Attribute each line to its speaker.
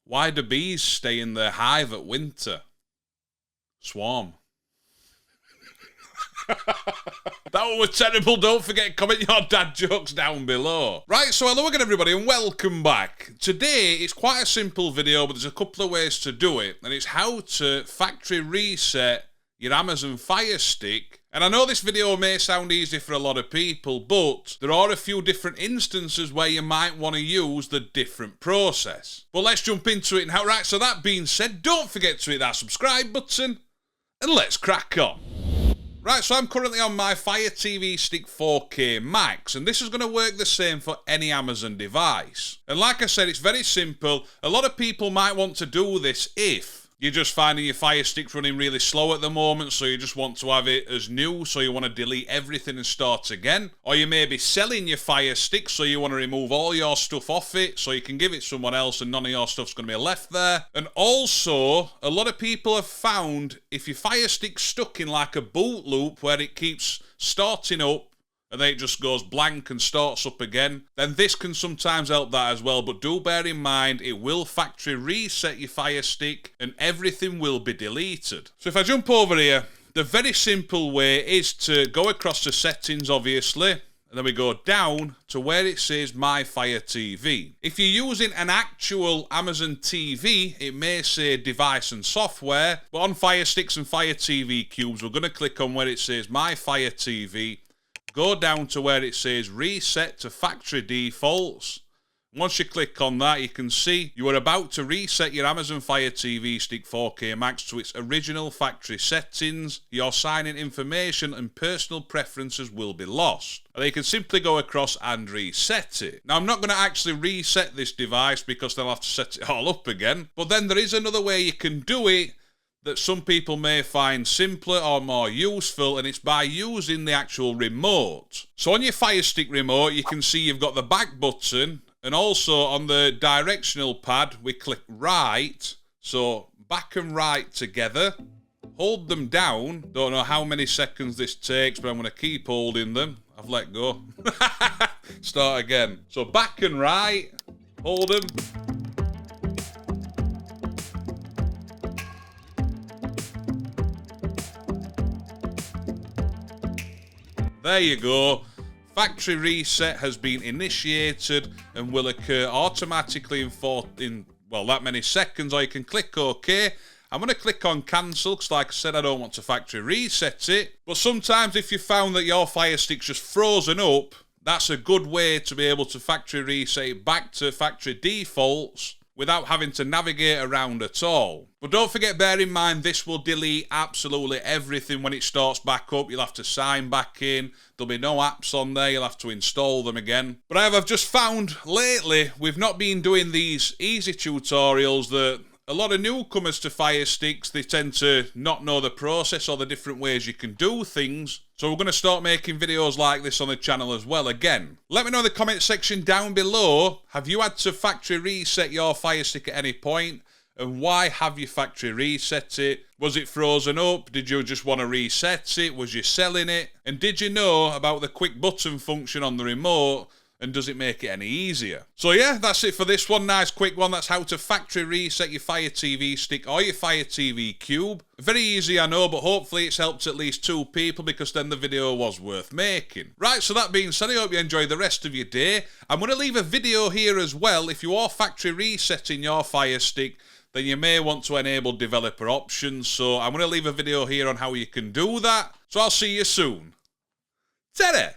Speaker 1: Why do bees stay in their hive at winter? Swarm. That one was terrible. Don't forget, comment your dad jokes down below. Right, so hello again everybody and welcome back. Today it's quite a simple video, but there's a couple of ways to do it, and it's how to factory reset your Amazon Fire Stick. And I know this video may sound easy for a lot of people, but there are a few different instances where you might want to use the different process. But let's jump into it now. Right, so that being said, don't forget to hit that subscribe button, and let's crack on. Right, so I'm currently on my Fire TV Stick 4K Max, and this is going to work the same for any Amazon device. And like I said, it's very simple. A lot of people might want to do this if you're just finding your Fire Stick running really slow at the moment, so you just want to have it as new, so you want to delete everything and start again. Or you may be selling your Fire Stick, so you want to remove all your stuff off it, so you can give it someone else and none of your stuff's going to be left there. And also, a lot of people have found if your Fire Stick's stuck in like a boot loop where it keeps starting up, and then it just goes blank and starts up again, then this can sometimes help that as well. But do bear in mind, it will factory reset your Fire Stick and everything will be deleted. So if I jump over here, the very simple way is to go across to settings, obviously, and then we go down to where it says My Fire TV. If you're using an actual Amazon TV, it may say device and software, but on Fire Sticks and Fire TV Cubes, we're going to click on where it says My Fire TV. Go down to where it says reset to factory defaults. Once you click on that, you can see you are about to reset your Amazon Fire TV Stick 4K Max to its original factory settings. Your sign-in information and personal preferences will be lost. And you can simply go across and reset it. Now, I'm not going to actually reset this device because they'll have to set it all up again. But then there is another way you can do it that some people may find simpler or more useful, and it's by using the actual remote. So on your Fire Stick remote, you can see you've got the back button, and also on the directional pad, we click right, so back and right together. Hold them down. Don't know how many seconds this takes, but I'm going to keep holding them. I've let go. Start again. So back and right, hold them. There you go. Factory reset has been initiated and will occur automatically in that many seconds, or you can click OK. I'm going to click on cancel because, like I said, I don't want to factory reset it. But sometimes if you found that your Fire Stick's just frozen up, that's a good way to be able to factory reset it back to factory defaults without having to navigate around at all. But don't forget, bear in mind, this will delete absolutely everything when it starts back up. You'll have to sign back in. There'll be no apps on there. You'll have to install them again. But I've just found lately, we've not been doing these easy tutorials that a lot of newcomers to Fire Sticks, they tend to not know the process or the different ways you can do things. So we're going to start making videos like this on the channel as well again. Let me know in the comment section down below, have you had to factory reset your Fire Stick at any point? And why have you factory reset it? Was it frozen up? Did you just want to reset it? Was you selling it? And did you know about the quick button function on the remote? And does it make it any easier? So yeah, that's it for this one. Nice quick one. That's how to factory reset your Fire TV Stick or your Fire TV Cube. Very easy, I know, but hopefully it's helped at least 2 people, because then the video was worth making. Right, so that being said, I hope you enjoy the rest of your day. I'm going to leave a video here as well. If you are factory resetting your Fire Stick, then you may want to enable developer options. So I'm going to leave a video here on how you can do that. So I'll see you soon. Ta-da!